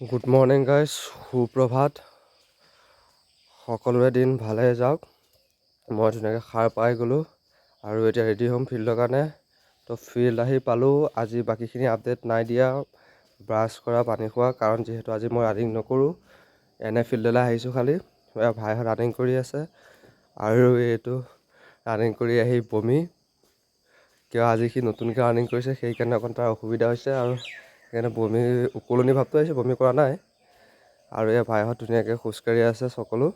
Good morning guys, সুপ্ৰভাত। সকলোৰে দিন ভালে যাওক। মই ধুনীয়াকৈ সাৰ পাই গ'লোঁ আৰু এতিয়া ৰেডি হ'ম ফিল্ডৰ কাৰণে। তো ফিল্ড আহি পালোঁ। আজি বাকীখিনি আপডেট নাই দিয়া, ব্ৰাছ কৰা, পানী খোৱা, কাৰণ যিহেতু আজি মই ৰানিং নকৰোঁ, এনে ফিল্ডলৈ আহিছোঁ। খালি ভাইহঁত ৰানিং কৰি আছে আৰু এইটো ৰানিং কৰি আহি বমি, কিয় আজি সি নতুনকৈ ৰানিং কৰিছে সেইকাৰণে অকণ তাৰ অসুবিধা হৈছে আৰু সেইকাৰণে বমি উকলনি ভাৱটো আহিছে, বমি কৰা নাই। আৰু এই ভাইহঁত ধুনীয়াকৈ খোজকাঢ়ি আছে সকলো।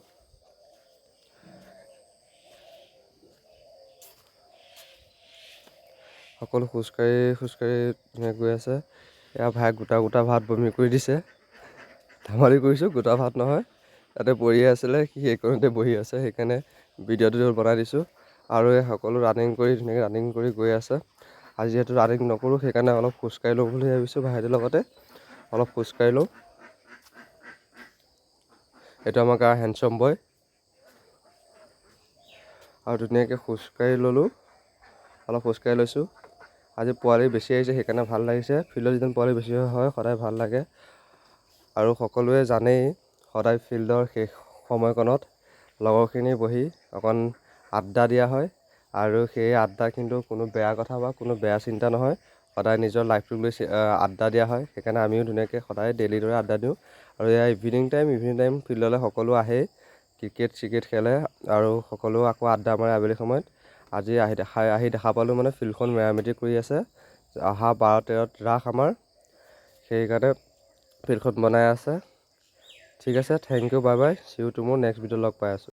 খোজকাঢ়ি ধুনীয়াকৈ গৈ আছে। এয়া ভাই গোটা ভাত বমি কৰি দিছে। ধেমালি কৰিছোঁ, গোটা ভাত নহয়, তাতে পৰিয়ে আছিলে, সি সেইকণতে বহি আছে, সেইকাৰণে ভিডিঅ'টো বনাই দিছোঁ। আৰু এই সকলো ধুনীয়াকৈ ৰানিং কৰি গৈ আছে। আজি যিহেতু ৰানিং নকৰোঁ সেইকাৰণে অলপ খোজকাঢ়ি লওঁ বুলি ভাবিছোঁ, ভাইটিৰ লগতে অলপ খোজকাঢ়ি লওঁ। এইটো আমাৰ গাঁৱৰ হেণ্ডচম বয়। আৰু ধুনীয়াকৈ খোজকাঢ়ি ল'লোঁ, অলপ খোজকাঢ়ি লৈছোঁ। আজি পোৱালি বেছি আহিছে সেইকাৰণে ভাল লাগিছে। ফিল্ডত যিমান পোৱালি বেছি হয় সদায় ভাল লাগে। আৰু সকলোৱে জানেই, সদায় ফিল্ডৰ শেষ সময়কণত লগৰখিনি বহি অকণ আড্ডা দিয়া হয়। আৰু সেই আড্ডা কিন্তু কোনো বেয়া কথা বা কোনো বেয়া চিন্তা নহয়, সদায় নিজৰ লাইফটোক লৈ আড্ডা দিয়া হয়। সেইকাৰণে আমিও ধুনীয়াকৈ সদায় ডেইলিৰ দৰে আড্ডা দিওঁ। আৰু এয়া ইভিনিং টাইম ফিল্ডলৈ সকলো আহেই, ক্ৰিকেট খেলে আৰু সকলো আকৌ আড্ডা মাৰে আবেলি সময়ত। আজি আহি দেখা পালোঁ মানে ফিল্ডখন মেৰামতি কৰি আছে। অহা 12-13ত ৰাস আমাৰ, সেইকাৰণে ফিল্ডখন বনাই আছে। ঠিক আছে, thank you, bye bye, see you tomorrow next video' লগ পাই আছোঁ।